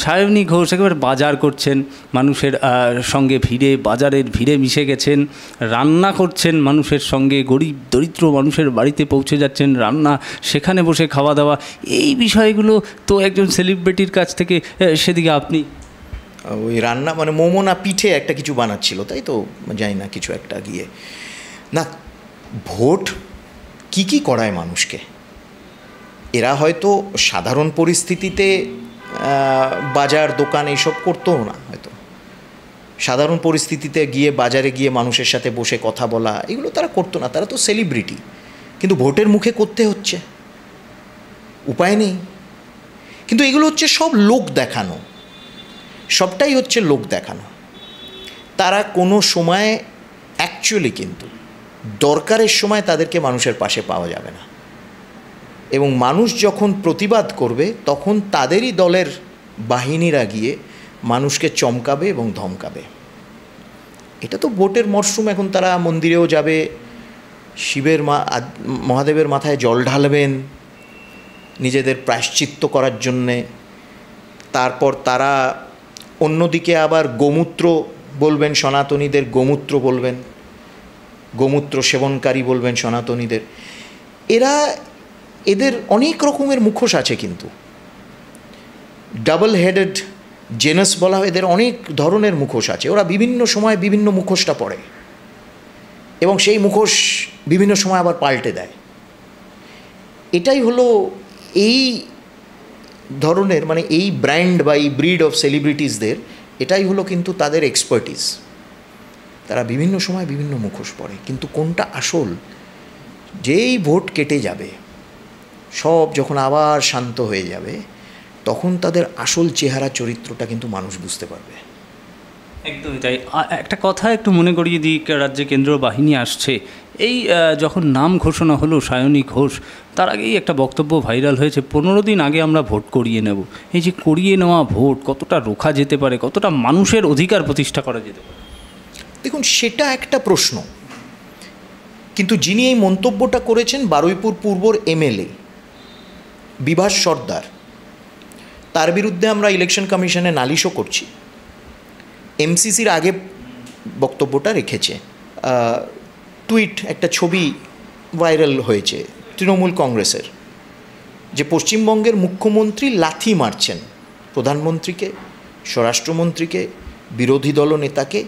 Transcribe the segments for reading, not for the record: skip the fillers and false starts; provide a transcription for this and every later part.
সায়নী ঘোষ একেবারে বাজার করছেন, মানুষের সঙ্গে ভিড়ে, বাজারের ভিড়ে মিশে গেছেন, রান্না করছেন মানুষের সঙ্গে, গরিব দরিদ্র মানুষের বাড়িতে পৌঁছে যাচ্ছেন রান্না, সেখানে বসে খাওয়া দাওয়া, এই বিষয়গুলো তো একজন সেলিব্রিটির কাছ থেকে, সেদিকে আপনি ওই রান্না মানে মোমো না পিঠে একটা কিছু বানাচ্ছিল, তাই তো জানি না, কিছু একটা গিয়ে না। ভোট কি কি করায় মানুষকে, এরা হয়তো সাধারণ পরিস্থিতিতে বাজার দোকান এইসব করতো না, হয়তো সাধারণ পরিস্থিতিতে গিয়ে বাজারে গিয়ে মানুষের সাথে বসে কথা বলা এগুলো তারা করতো না, তারা তো সেলিব্রিটি। কিন্তু ভোটের মুখে করতে হচ্ছে, উপায় নেই। কিন্তু এগুলো হচ্ছে সব লোক দেখানো, সবটাই হচ্ছে লোক দেখানো। তারা কোনো সময় অ্যাকচুয়ালি কিন্তু দরকারের সময় তাদেরকে মানুষের পাশে পাওয়া যাবে না, এবং মানুষ যখন প্রতিবাদ করবে তখন তাদেরই দলের বাহিনীরা গিয়ে মানুষকে চমকাবে এবং ধমকাবে। এটা তো ভোটের মরশুম, এখন তারা মন্দিরেও যাবে, শিবের মহাদেবের মাথায় জল ঢালবেন নিজেদের প্রায়শ্চিত্ত করার জন্যে। তারপর তারা অন্যদিকে আবার গোমূত্র বলবেন, সনাতনীদের গোমূত্র বলবেন, গোমূত্র সেবনকারী বলবেন সনাতনীদের। এদের অনেক রকমের মুখোশ আছে, কিন্তু ডাবল হেডেড জেনাস বলা হয়, এদের অনেক ধরনের মুখোশ আছে। ওরা বিভিন্ন সময় বিভিন্ন মুখোশটা পরে এবং সেই মুখোশ বিভিন্ন সময় আবার পাল্টে দেয়। এটাই হলো এই ধরনের, মানে এই ব্র্যান্ড বা এই ব্রিড অফ সেলিব্রিটিসদের, এটাই হলো কিন্তু তাদের এক্সপার্টিস। তারা বিভিন্ন সময় বিভিন্ন মুখোশ পরে, কিন্তু কোনটা আসল, যেই ভোট কেটে যাবে, সব যখন আবার শান্ত হয়ে যাবে, তখন তাদের আসল চেহারা চরিত্রটা কিন্তু মানুষ বুঝতে পারবে। একদমই তাই। একটা কথা একটু মনে করিয়ে দিই, রাজ্যে কেন্দ্রীয় বাহিনী আসছে। এই যখন নাম ঘোষণা হলো সায়নী ঘোষ, তার আগেই একটা বক্তব্য ভাইরাল হয়েছে, 15 দিন আগে আমরা ভোট করিয়ে নেব। এই যে করিয়ে নেওয়া ভোট কতটা রোখা যেতে পারে, কতটা মানুষের অধিকার প্রতিষ্ঠা করা যেতে পারে? দেখুন, সেটা একটা প্রশ্ন। কিন্তু যিনি এই মন্তব্যটা করেছেন, বারুইপুর পূর্বর এমএলএ বিভাস সর্দার, তার বিরুদ্ধে আমরা ইলেকশন কমিশনে নালিশও করছি। এমসিসির আগে বক্তব্যটা রেখেছে, টুইট, একটা ছবি ভাইরাল হয়েছে তৃণমূল কংগ্রেসের, যে পশ্চিমবঙ্গের মুখ্যমন্ত্রী লাথি মারছেন প্রধানমন্ত্রীকে, স্বরাষ্ট্রমন্ত্রীকে, বিরোধী দলনেতাকে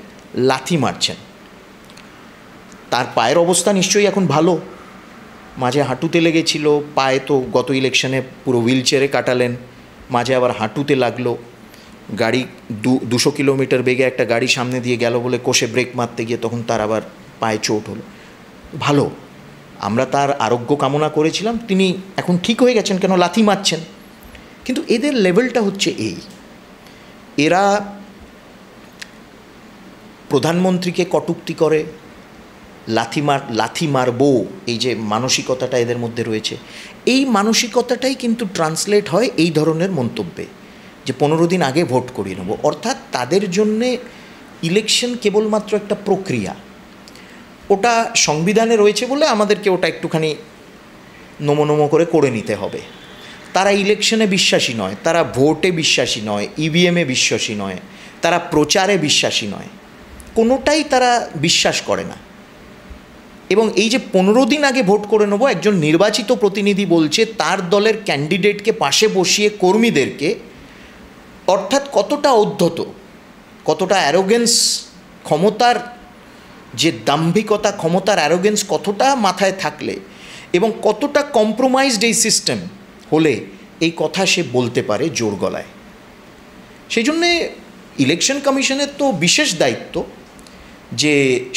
লাথি মারছেন। তার পায়ের অবস্থা নিশ্চয়ই এখন ভালো, মাঝে হাঁটুতে লেগেছিল, পায়ে তো গত ইলেকশনে পুরো হুইল চেয়ারে কাটালেন, মাঝে আবার হাঁটুতে লাগলো, গাড়ি 200 কিলোমিটার বেগে একটা গাড়ি সামনে দিয়ে গেল বলে কষে ব্রেক মারতে গিয়ে তখন তার আবার পায়ে চোট হলো। ভালো, আমরা তার আরোগ্য কামনা করেছিলাম, তিনি এখন ঠিক হয়ে গেছেন, কেন লাথি মারছেন। কিন্তু এদের লেভেলটা হচ্ছে এই, এরা প্রধানমন্ত্রীকে কটূক্তি করে, লাথি মারবো, এই যে মানসিকতাটা এদের মধ্যে রয়েছে, এই মানসিকতাটাই কিন্তু ট্রান্সলেট হয় এই ধরনের মন্তব্যে, যে 15 দিন আগে ভোট করিয়ে নেব। অর্থাৎ তাদের জন্যে ইলেকশন কেবলমাত্র একটা প্রক্রিয়া, ওটা সংবিধানে রয়েছে বলে আমাদেরকে ওটা একটুখানি নমো করে নিতে হবে। তারা ইলেকশনে বিশ্বাসী নয়, তারা ভোটে বিশ্বাসী নয়, ইভিএমে বিশ্বাসী নয়, তারা প্রচারে বিশ্বাসী নয়, কোনোটাই তারা বিশ্বাস করে না। এবং এই যে 15 দিন আগে ভোট করে নেব, একজন নির্বাচিত প্রতিনিধি বলছে তার দলের ক্যান্ডিডেটকে পাশে বসিয়ে কর্মীদেরকে, অর্থাৎ কতটা উদ্ধত, কতটা অ্যারোগেন্স, ক্ষমতার যে দাম্ভিকতা, ক্ষমতার অ্যারোগেন্স কতটা মাথায় থাকলে এবং কতটা কম্প্রোমাইজড এই সিস্টেম হলে এই কথা সে বলতে পারে জোর গলায়। সেই জন্যে ইলেকশন কমিশনের তো বিশেষ দায়িত্ব যে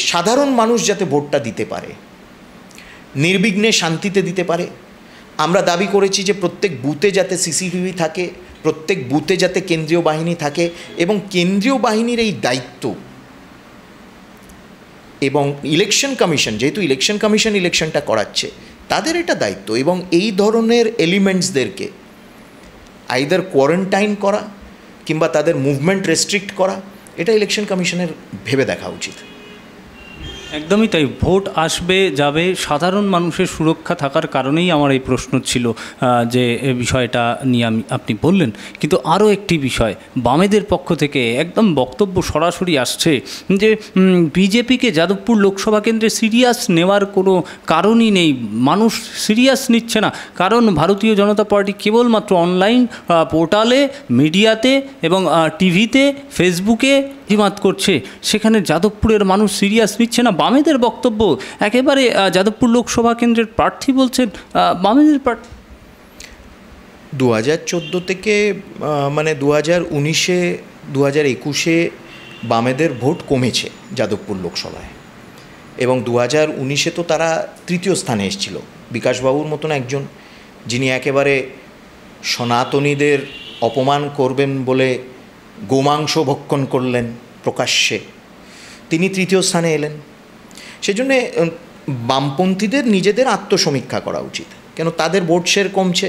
সাধারণ মানুষ যাতে ভোটটা দিতে পারে, নির্বিঘ্নে শান্তিতে দিতে পারে। আমরা দাবি করেছি যে প্রত্যেক বুথে যাতে সিসিটিভি থাকে, প্রত্যেক বুথে যাতে কেন্দ্রীয় বাহিনী থাকে, এবং কেন্দ্রীয় বাহিনীর এই দায়িত্ব, এবং ইলেকশন কমিশন, যেহেতু ইলেকশন কমিশন ইলেকশনটা করাচ্ছে, তাদের এটা দায়িত্ব, এবং এই ধরনের এলিমেন্টসদেরকে আইদার কোয়ারেন্টাইন করা কিংবা তাদের মুভমেন্ট রেস্ট্রিক্ট করা, এটা ইলেকশন কমিশনের ভেবে দেখা উচিত। একদমই তাই, ভোট আসবে যাবে, সাধারণ মানুষের সুরক্ষা থাকার কারণেই আমার এই প্রশ্ন ছিল, যে বিষয়টা নিয়ে আপনি বললেন। কিন্তু আরও একটি বিষয়, বামেদের পক্ষ থেকে একদম বক্তব্য সরাসরি আসছে যে বিজেপিকে যাদবপুর লোকসভা কেন্দ্রে সিরিয়াস নেওয়ার কোনো কারণই নেই, মানুষ সিরিয়াস নিচ্ছে না, কারণ ভারতীয় জনতা পার্টি কেবলমাত্র অনলাইন পোর্টালে, মিডিয়াতে এবং টিভিতে, ফেসবুকে অভিমত করছে, সেখানে যাদবপুরের মানুষ সিরিয়াস নিচ্ছে না। বামেদের বক্তব্য একেবারে, যাদবপুর লোকসভা কেন্দ্রের প্রার্থী বলছেন বামেদের প্রার্থী। 2014 থেকে মানে 2019-এ 2021-এ বামেদের ভোট কমেছে যাদবপুর লোকসভায়, এবং 2019-এ তো তারা তৃতীয় স্থানে এসেছিল। বিকাশবাবুর মতন একজন, যিনি একেবারে সনাতনীদের অপমান করবেন বলে গোমাংস ভক্ষণ করলেন প্রকাশ্যে, তিনি তৃতীয় স্থানে এলেন। সেজন্যে বামপন্থীদের নিজেদের আত্মসমীক্ষা করা উচিত, কেন তাদের ভোট শেয়ার কমছে,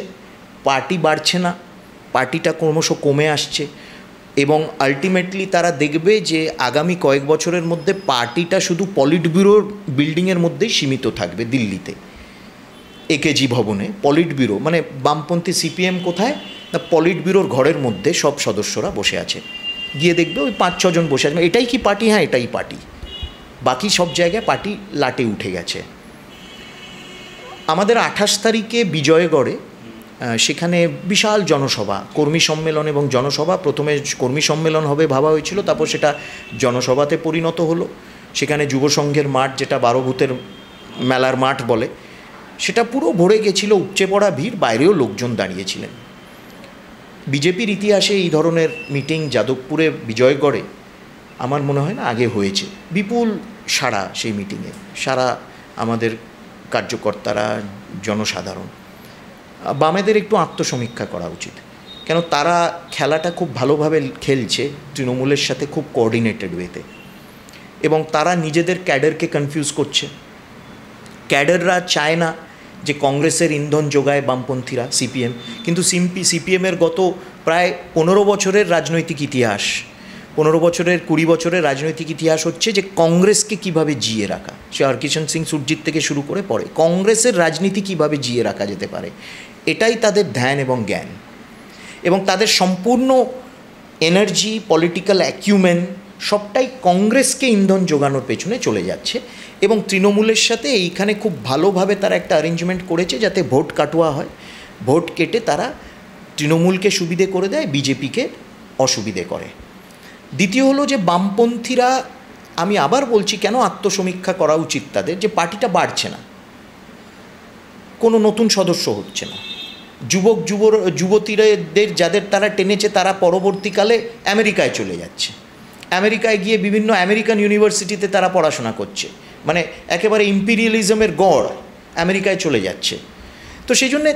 পার্টি বাড়ছে না, পার্টিটা ক্রমশ কমে আসছে, এবং আলটিমেটলি তারা দেখবে যে আগামী কয়েক বছরের মধ্যে পার্টিটা শুধু পলিট ব্যুরোর বিল্ডিংয়ের মধ্যেই সীমিত থাকবে। দিল্লিতে একেজি ভবনে পলিট ব্যুরো, মানে বামপন্থী সিপিএম কোথায় না, পলিট ব্যুরোর ঘরের মধ্যে সব সদস্যরা বসে আছে, গিয়ে দেখবে ওই 5-6 জন বসে আছে। এটাই কি পার্টি? হ্যাঁ, এটাই পার্টি। বাকি সব জায়গায় পার্টি লাটে উঠে গেছে। আমাদের 28 তারিখে বিজয়গড়ে সেখানে বিশাল জনসভা, কর্মী সম্মেলন এবং জনসভা। প্রথমে কর্মী সম্মেলন হবে ভাবা হয়েছিল, তারপর সেটা জনসভাতে পরিণত হলো। সেখানে যুব সংঘের মাঠ, যেটা 12 ভূতের মেলার মাঠ বলে, সেটা পুরো ভরে গেছিল, উপচে পড়া ভিড়, বাইরেও লোকজন দাঁড়িয়েছিলেন। বিজেপির ইতিহাসে এই ধরনের মিটিং যাদবপুরে বিজয়গড়ে আমার মনে হয় না আগে হয়েছে। বিপুল সাড়া সেই মিটিংয়ে, সারা আমাদের কার্যকর্তারা, জনসাধারণ। বামেদের একটু আত্মসমীক্ষা করা উচিত, কেন তারা খেলাটা খুব ভালোভাবে খেলছে তৃণমূলের সাথে, খুব কোঅর্ডিনেটেড ওয়েতে, এবং তারা নিজেদের ক্যাডারকে কনফিউজ করছে। ক্যাডাররা চায় না যে কংগ্রেসের ইন্ধন যোগায় বামপন্থীরা, সিপিএম, কিন্তু সিপিএমের গত প্রায় 15 বছরের রাজনৈতিক ইতিহাস, 15 বছরের 20 বছরের রাজনৈতিক ইতিহাস হচ্ছে যে কংগ্রেসকে কিভাবে জিয়ে রাখা, সে হরকিষেণ সিং সুরজিৎ থেকে শুরু করে পরে কংগ্রেসের রাজনীতি কিভাবে জিয়ে রাখা যেতে পারে, এটাই তাদের ধ্যান এবং জ্ঞান, এবং তাদের সম্পূর্ণ এনার্জি, পলিটিক্যাল অ্যাকিউমেন সবটাই কংগ্রেসকে ইন্ধন যোগানোর পেছনে চলে যাচ্ছে। এবং তৃণমূলের সাথে এইখানে খুব ভালোভাবে তারা একটা অ্যারেঞ্জমেন্ট করেছে যাতে ভোট কাটোয়া হয়, ভোট কেটে তারা তৃণমূলকে সুবিধে করে দেয়, বিজেপিকে অসুবিধে করে। দ্বিতীয় হলো যে বামপন্থীরা, আমি আবার বলছি কেন আত্মসমীক্ষা করা উচিত তাদের, যে পার্টিটা বাড়ছে না, কোনো নতুন সদস্য হচ্ছে না, যুবতীদের যাদের তারা টেনেছে তারা পরবর্তীকালে আমেরিকায় চলে যাচ্ছে, আমেরিকায় গিয়ে বিভিন্ন আমেরিকান ইউনিভার্সিটিতে তারা পড়াশোনা করছে, মানে একেবারে ইম্পিরিয়ালিজমের গড় আমেরিকায় চলে যাচ্ছে। তো সেই জন্যে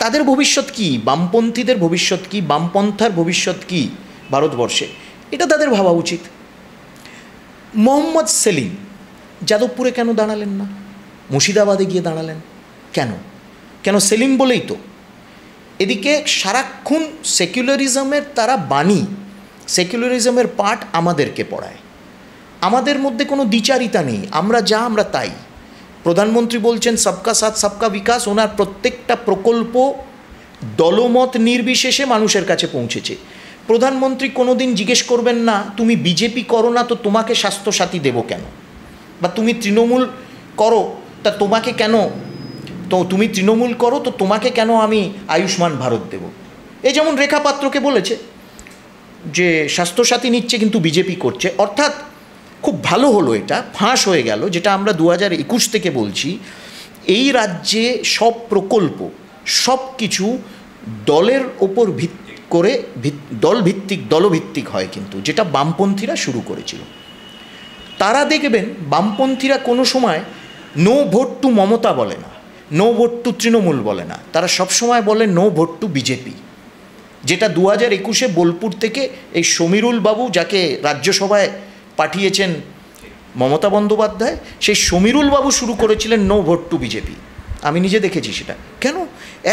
তাদের ভবিষ্যৎ কী, বামপন্থীদের ভবিষ্যৎ কী, বামপন্থার ভবিষ্যৎ কী ভারতবর্ষে, এটা তাদের ভাবা উচিত। মোহাম্মদ সেলিম যাদবপুরে কেন দাঁড়ালেন না, মুর্শিদাবাদে গিয়ে দাঁড়ালেন কেন? সেলিম বলেই তো এদিকে সারাক্ষণ সেকুলারিজমের তারা বাণী, সেকুলারিজমের পাঠ আমাদেরকে পড়ায়, আমাদের মধ্যে কোনো দ্বিচারিতা নেই, আমরা তাই। প্রধানমন্ত্রী বলছেন সবকা সাথ সবকা বিকাশ, ওনার প্রত্যেকটা প্রকল্প দলমত নির্বিশেষে মানুষের কাছে পৌঁছেছে। প্রধানমন্ত্রী কোনো দিন জিজ্ঞেস করবেন না তুমি বিজেপি করো না তো তোমাকে স্বাস্থ্যসাথী দেবো কেন, বা তুমি তৃণমূল করো তা তোমাকে কেন, তো তুমি তৃণমূল করো তো তোমাকে কেন আমি আয়ুষ্মান ভারত দেব। এই যেমন রেখা পাত্রকে বলেছে যে স্বাস্থ্যসাথী নিচ্ছে কিন্তু বিজেপি করছে, অর্থাৎ খুব ভালো হলো, এটা ফাঁস হয়ে গেল, যেটা আমরা 2021 থেকে বলছি। এই রাজ্যে সব প্রকল্প, সব কিছু দলের ওপর ভিত্তি করে, দলভিত্তিক হয়, কিন্তু যেটা বামপন্থীরা শুরু করেছিল। তারা দেখবেন বামপন্থীরা কোনো সময় নো ভোট টু মমতা বলে না, নো ভোট টু তৃণমূল বলে না, তারা সবসময় বলে নো ভোট টু বিজেপি, যেটা 2021-এ বোলপুর থেকে এই সমীরুল বাবু, যাকে রাজ্যসভায় পাঠিয়েছেন মমতা বন্দ্যোপাধ্যায়, সেই সমীরুল বাবু শুরু করেছিলেন নো ভোট টু বিজেপি। আমি নিজে দেখেছি সেটা। কেন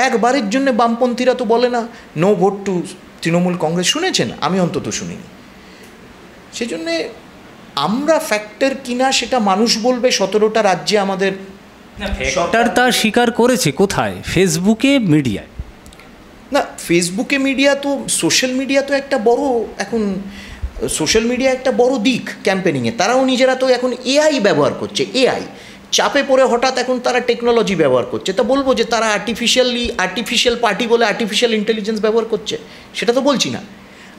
একবারের জন্য বামপন্থীরা তো বলে না no vote to Trinamool Congress, শুনেছেন? আমি অন্তত শুনিনি। সেই জন্যে আমরা ফ্যাক্টর কিনা সেটা মানুষ বলবে। 17টা রাজ্যে আমাদের সরকার তা স্বীকার করেছে কোথায়? ফেসবুকে, মিডিয়ায়। না, ফেসবুকে মিডিয়া তো, সোশ্যাল মিডিয়া তো একটা বড়, এখন সোশ্যাল মিডিয়া একটা বড় দিক ক্যাম্পেনিংয়ে। তারাও নিজেরা তো এখন এআই ব্যবহার করছে। এআই চাপে পড়ে হঠাৎ এখন তারা টেকনোলজি ব্যবহার করছে। তা বলবো যে তারা আর্টিফিশিয়াল পার্টি বলে আর্টিফিশিয়াল ইন্টেলিজেন্স ব্যবহার করছে, সেটা তো বলছি না।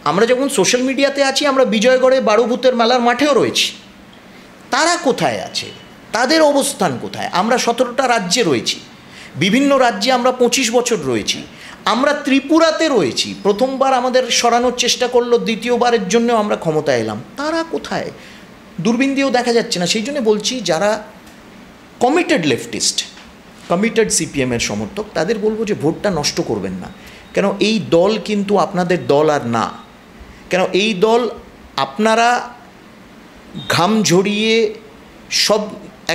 আমরা যখন সোশ্যাল মিডিয়াতে আছি, আমরা বিজয়গড়ে 12 ভূতের মেলার মাঠেও রয়েছি। তারা কোথায় আছে? তাদের অবস্থান কোথায়? আমরা 17টা রাজ্যে রয়েছি, বিভিন্ন রাজ্যে আমরা 25 বছর রয়েছি। আমরা ত্রিপুরাতে রয়েছি, প্রথমবার আমাদের সরানোর চেষ্টা করলো, দ্বিতীয়বারের জন্য আমরা ক্ষমতায় এলাম। তারা কোথায়? দূরবীন দিয়েও দেখা যাচ্ছে না। সেই জন্য বলছি, যারা কমিটেড লেফটিস্ট, কমিটেড সিপিএমের সমর্থক, তাদের বলবো যে ভোটটা নষ্ট করবেন না। কেন এই দল কিন্তু আপনাদের দল আর না। কেন এই দল আপনারা ঘাম ঝরিয়ে সব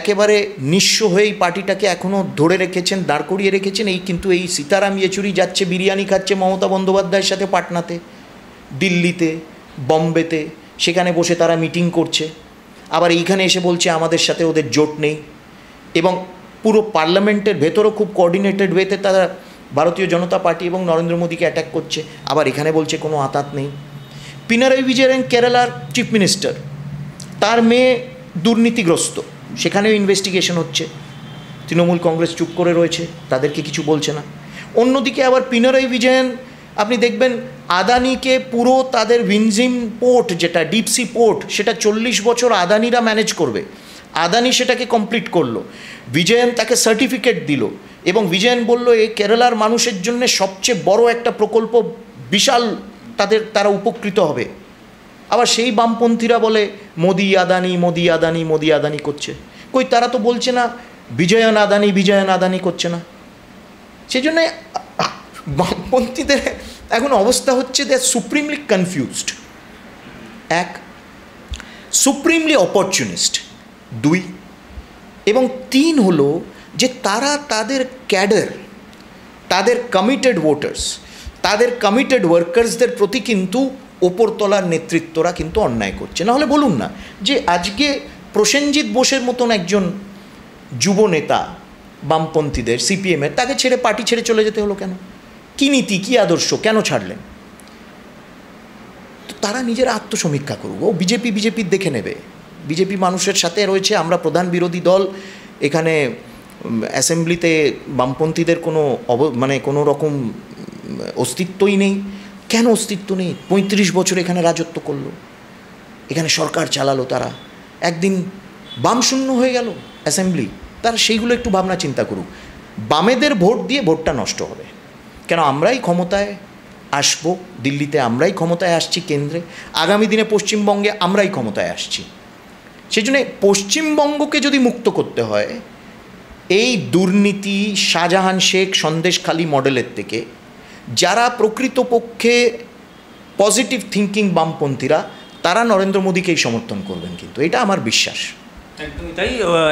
একেবারে নিঃস্ব হয়ে এই পার্টিটাকে এখনও ধরে রেখেছেন, দাঁড় করিয়ে রেখেছেন। এই কিন্তু এই সীতারাম ইয়েচুরি যাচ্ছে, বিরিয়ানি খাচ্ছে মমতা বন্দ্যোপাধ্যায়ের সাথে পাটনাতে, দিল্লিতে, বম্বেতে, সেখানে বসে তারা মিটিং করছে। আবার এইখানে এসে বলছে আমাদের সাথে ওদের জোট নেই। এবং পুরো পার্লামেন্টের ভেতরও খুব কোঅর্ডিনেটেড ওয়েতে তারা ভারতীয় জনতা পার্টি এবং নরেন্দ্র মোদীকে অ্যাটাক করছে। আবার এখানে বলছে কোনো আতাত নেই। পিনারাই বিজয়ন কেরালার চিফ মিনিস্টার, তার মেয়ে দুর্নীতিগ্রস্ত, সেখানেও ইনভেস্টিগেশন হচ্ছে। তৃণমূল কংগ্রেস চুপ করে রয়েছে, তাদেরকে কিছু বলছে না। অন্যদিকে আবার পিনারাই বিজয়ন, আপনি দেখবেন আদানিকে পুরো তাদের ভিনজিম পোর্ট, যেটা ডিপসি পোর্ট, সেটা 40 বছর আদানিরা ম্যানেজ করবে। আদানি সেটাকে কমপ্লিট করলো, বিজয়ন তাকে সার্টিফিকেট দিল এবং বিজয়ন বলল এই কেরালার মানুষের জন্য সবচেয়ে বড় একটা প্রকল্প, বিশাল, তারা উপকৃত হবে। আবার সেই বামপন্থীরা বলে মোদি আদানি, মোদি আদানি, মোদি আদানি করছে। কই, তারা তো বলছে না বিজয়ন আদানি করছে না। সেই জন্যে বামপন্থীদের এখন অবস্থা হচ্ছে, দে আর সুপ্রিমলি কনফিউজড। 1, supremely opportunist. 2 এবং 3 হলো যে তারা তাদের ক্যাডার, তাদের কমিটেড ভোটার্স, তাদের কমিটেড ওয়ার্কার্সদের প্রতি কিন্তু ওপরতলার নেতৃত্বরা কিন্তু অন্যায় করছে। নাহলে বলুন না যে আজকে প্রসেনজিৎ বোসের মতন একজন যুব নেতা বামপন্থীদের, সিপিএমের, তাকে ছেড়ে, পার্টি ছেড়ে চলে যেতে হলো কেন? কী নীতি, কী আদর্শ, কেন ছাড়লেন? তো তারা নিজেরা আত্মসমীক্ষা করুক। ও বিজেপির দেখে নেবে। বিজেপি মানুষের সাথে রয়েছে। আমরা প্রধান বিরোধী দল, এখানে অ্যাসেম্বলিতে বামপন্থীদের কোনো রকম অস্তিত্বই নেই। কেন অস্তিত্ব নেই? 35 বছর এখানে রাজত্ব করলো, এখানে সরকার চালালো, তারা একদিন বামশূন্য হয়ে গেল অ্যাসেম্বলি। তারা সেইগুলো একটু ভাবনা চিন্তা করুক। বামেদের ভোট দিয়ে ভোটটা নষ্ট হবে। কেন আমরাই ক্ষমতায় আসবো, দিল্লিতে আমরাই ক্ষমতায় আসছি, কেন্দ্রে আগামী দিনে পশ্চিমবঙ্গে আমরাই ক্ষমতায় আসছি। সেই জন্যে পশ্চিমবঙ্গকে যদি মুক্ত করতে হয় এই দুর্নীতি, শাহজাহান শেখ, সন্দেশখালী মডেলের থেকে, যারা প্রকৃতপক্ষে পজিটিভ থিঙ্কিং বামপন্থীরা, তারা নরেন্দ্র মোদীকেই সমর্থন করবেন, কিন্তু এটা আমার বিশ্বাস। একদমই তাই।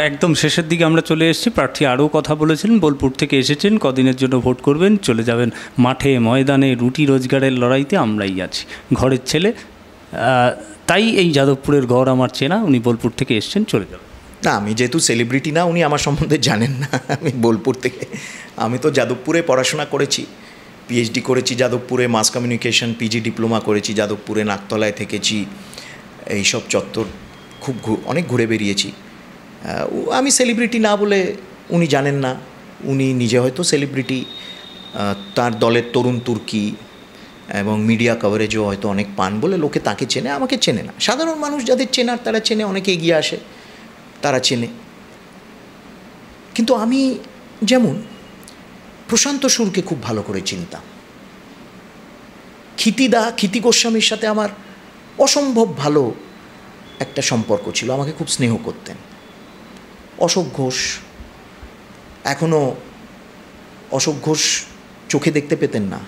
একদম শেষের দিকে আমরা চলে এসেছি। প্রার্থী আরও কথা বলেছেন, বোলপুর থেকে এসেছেন, কদিনের জন্য ভোট করবেন, চলে যাবেন মাঠে ময়দানে, রুটি রোজগারের লড়াইতে আমরাই আছি, ঘরের ছেলে। তাই এই যাদবপুরের ঘর আমার চেনা। উনি বোলপুর থেকে এসেছেন, চলে যাবেন। না, আমি যেহেতু সেলিব্রিটি না, উনি আমার সম্বন্ধে জানেন না। আমি বোলপুর থেকে, আমি তো যাদবপুরে পড়াশোনা করেছি, পিএইচডি করেছি যাদবপুরে, মাস কমিউনিকেশন, পিজি ডিপ্লোমা করেছি যাদবপুরে, নাকতলায় থেকেছি, এইসব চত্বর খুব অনেক ঘুরে বেরিয়েছি। আমি সেলিব্রিটি না বলে উনি জানেন না। উনি নিজে হয়তো সেলিব্রিটি, তার দলের তরুণ তুর্কি এবং মিডিয়া কভারেজও হয়তো অনেক পান বলে লোকে তাকে চেনে, আমাকে চেনে না। সাধারণ মানুষ যাদের চেনার তারা চেনে, অনেকে এগিয়ে আসে, তারা চেনে। কিন্তু আমি যেমন প্রশান্ত সুরকে খুব ভালো করে চিনতাম। ক্ষিতি গোস্বামীর সাথে আমার অসম্ভব ভালো একটা সম্পর্ক ছিল, আমাকে খুব স্নেহ করতেন। অশোক ঘোষ, এখনও অশোক ঘোষ চোখে দেখতে পেতেন না,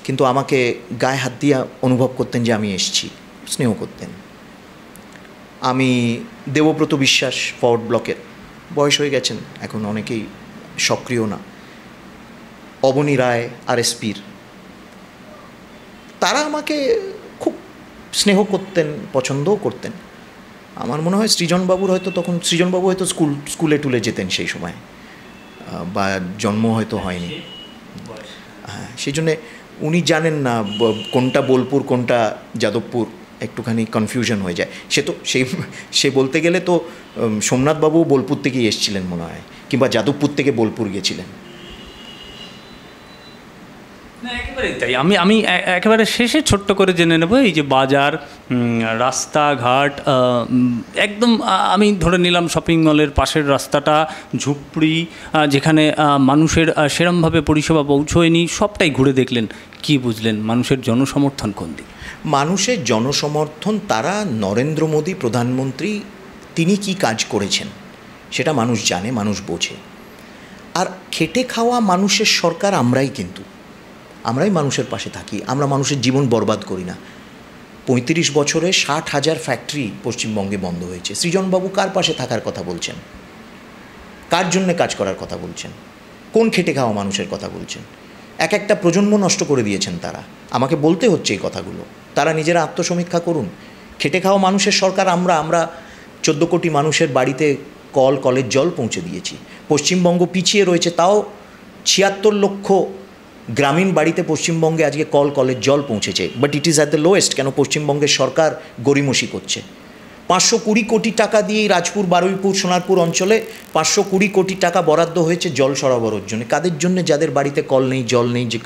কিন্তু আমাকে গায়ে হাত দিয়ে অনুভব করতেন যে আমি এসছি, স্নেহ করতেন। আমি দেবব্রত বিশ্বাস, ফরওয়ার্ড ব্লকের, বয়স হয়ে গেছেন এখন, অনেকেই সক্রিয় না। অবনী রায়, আরএসপির, তারা আমাকে খুব স্নেহ করতেন, পছন্দও করতেন। আমার মনে হয় সৃজনবাবুর হয়তো তখন সৃজনবাবু হয়তো স্কুলে টুলে যেতেন সেই সময়, বা জন্ম হয়তো হয়নি। হ্যাঁ, সেই জন্যে উনি জানেন না কোনটা বোলপুর কোনটা যাদবপুর, একটুখানি কনফিউশন হয়ে যায়। সে বলতে গেলে তো সোমনাথবাবু বোলপুর থেকেই এসেছিলেন মনে হয়, কিংবা যাদবপুর থেকে বোলপুর গেছিলেন। না, একেবারেই তাই। আমি একেবারে শেষে ছোট্ট করে জেনে নেব, এই যে বাজার, রাস্তাঘাট, একদম আমি ধরে নিলাম শপিং মলের পাশের রাস্তাটা, ঝুপড়ি, যেখানে মানুষের সেরমভাবে পরিষেবা পৌঁছয়নি, সবটাই ঘুরে দেখলেন। কি বুঝলেন মানুষের জনসমর্থন কোন দিক? মানুষের জনসমর্থন, তারা নরেন্দ্র মোদী প্রধানমন্ত্রী, তিনি কি কাজ করেছেন সেটা মানুষ জানে, মানুষ বোঝে। আর খেটে খাওয়া মানুষের সরকার আমরাই মানুষের পাশে থাকি, আমরা মানুষের জীবন বরবাদ করি না। 35 বছরে 60,000 ফ্যাক্টরি পশ্চিমবঙ্গে বন্ধ হয়েছে। সৃজনবাবু কার পাশে থাকার কথা বলছেন? কার জন্যে কাজ করার কথা বলছেন? কোন খেটে খাওয়া মানুষের কথা বলছেন? একটা প্রজন্ম নষ্ট করে দিয়েছেন তারা। আমাকে বলতে হচ্ছে এই কথাগুলো, তারা নিজেরা আত্মসমীক্ষা করুন। খেটে খাওয়া মানুষের সরকার আমরা 14 কোটি মানুষের বাড়িতে কলের জল পৌঁছে দিয়েছি। পশ্চিমবঙ্গ পিছিয়ে রয়েছে, তাও 76 লক্ষ গ্রামীণ বাড়িতে পশ্চিমবঙ্গে আজকে কলের জল পৌঁছেছে। But it is at the lowest. কেন? পশ্চিমবঙ্গের সরকার গড়িমসি করছে। 520 কোটি টাকা দিয়ে রাজপুর, বারুইপুর, সোনারপুর অঞ্চলে 520 কোটি টাকা বরাদ্দ হয়েছে জল সরবরাহের জন্য। কাদের জন্য? যাদের বাড়িতে কল নেই, জল নেই, যে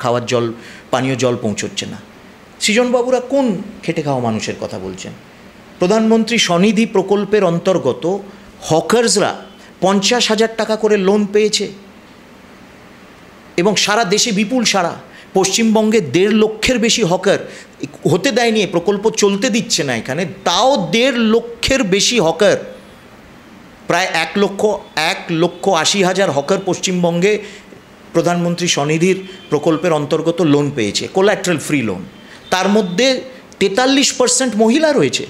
খাওয়ার জল, পানীয় জল পৌঁছচ্ছে না। সৃজনবাবুরা কোন খেটে খাওয়া মানুষের কথা বলছেন? প্রধানমন্ত্রী স্বনিধি প্রকল্পের অন্তর্গত হকার্সরা 50,000 টাকা করে লোন পেয়েছে, এবং সারা দেশে বিপুল সারা। পশ্চিমবঙ্গে 1.5 লক্ষের বেশি হকার হতে দেয়নি, প্রকল্প চলতে দিচ্ছে না এখানে, তাও 1.5 লক্ষের বেশি হকার, প্রায় 1,80,000 হকার পশ্চিমবঙ্গে প্রধানমন্ত্রী স্বনিধির প্রকল্পের অন্তর্গত লোন পেয়েছে, কোল্যাট্রাল ফ্রি লোন। তার মধ্যে 43% মহিলা রয়েছে।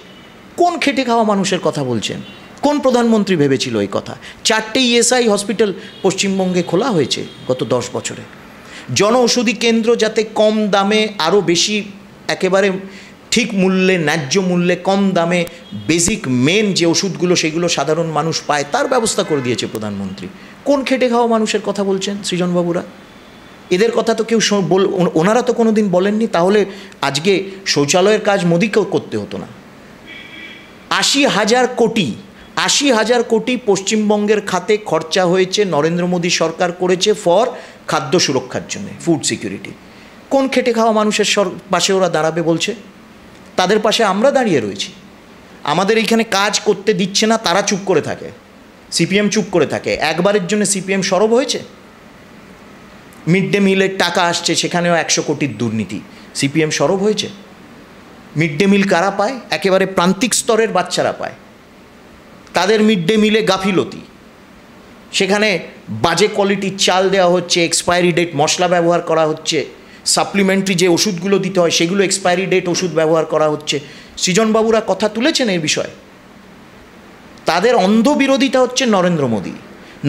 কোন খেটে খাওয়া মানুষের কথা বলছেন? কোন প্রধানমন্ত্রী ভেবেছিল এই কথা? 4টে ইএসআই হসপিটাল পশ্চিমবঙ্গে খোলা হয়েছে গত 10 বছরে। জনঔষধি কেন্দ্র যাতে কম দামে, আরও বেশি, একেবারে ঠিক মূল্যে, ন্যায্য মূল্যে, কম দামে বেসিক মেন যে ওষুধগুলো সেগুলো সাধারণ মানুষ পায়, তার ব্যবস্থা করে দিয়েছে প্রধানমন্ত্রী। কোন খেটে খাওয়া মানুষের কথা বলছেন সৃজনবাবুরা? এদের কথা তো কেউ ওনারা তো কোনো দিন বলেননি। তাহলে আজকে শৌচালয়ের কাজ মোদিকেও করতে হতো না। 80,000 কোটি পশ্চিমবঙ্গের খাতে খরচা হয়েছে, নরেন্দ্র মোদী সরকার করেছে ফর খাদ্য সুরক্ষার জন্য, ফুড সিকিউরিটি। কোন খেটে খাওয়া মানুষের পাশে ওরা দাঁড়াবে বলছে? তাদের পাশে আমরা দাঁড়িয়ে রয়েছি। আমাদের এইখানে কাজ করতে দিচ্ছে না, তারা চুপ করে থাকে, সিপিএম চুপ করে থাকে। একবারের জন্য সিপিএম সরব হয়েছে? মিড ডে মিলের টাকা আসছে, সেখানেও 100 কোটির দুর্নীতি, সিপিএম সরব হয়েছে? মিড ডে মিল কারা পায়? একেবারে প্রান্তিক স্তরের বাচ্চারা পায়। তাদের মিড ডে মিলে গাফিলতি, সেখানে বাজে কোয়ালিটির চাল দেওয়া হচ্ছে, এক্সপায়ারি ডেট মশলা ব্যবহার করা হচ্ছে, সাপ্লিমেন্টারি যে ওষুধগুলো দিতে হয় সেগুলো এক্সপায়ারি ডেট ওষুধ ব্যবহার করা হচ্ছে। সৃজনবাবুরা কথা তুলেছেন এই বিষয়ে। তাদের অন্ধ বিরোধিতা হচ্ছে নরেন্দ্র মোদী।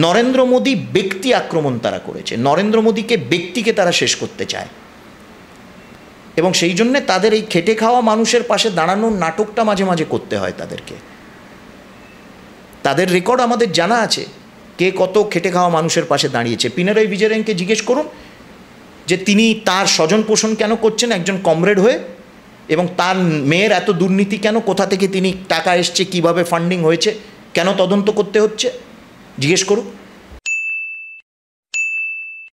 নরেন্দ্র মোদী ব্যক্তি আক্রমণ তারা করেছে, নরেন্দ্র মোদীকে ব্যক্তিকে তারা শেষ করতে চায়, এবং সেই জন্যে তাদের এই খেটে খাওয়া মানুষের পাশে দাঁড়ানোর নাটকটা মাঝে মাঝে করতে হয় তাদেরকে। তাদের রেকর্ড আমাদের জানা আছে, কে কত খেটে খাওয়া মানুষের পাশে দাঁড়িয়েছে। পিনারাই বিজয়নকে জিজ্ঞেস করুন যে তিনি তার স্বজন পোষণ কেন করছেন একজন কমরেড হয়ে, এবং তার মেয়ের এত দুর্নীতি কেন, কোথা থেকে তিনি টাকা এসছে, কিভাবে ফান্ডিং হয়েছে, কেন তদন্ত করতে হচ্ছে, জিজ্ঞেস করুন।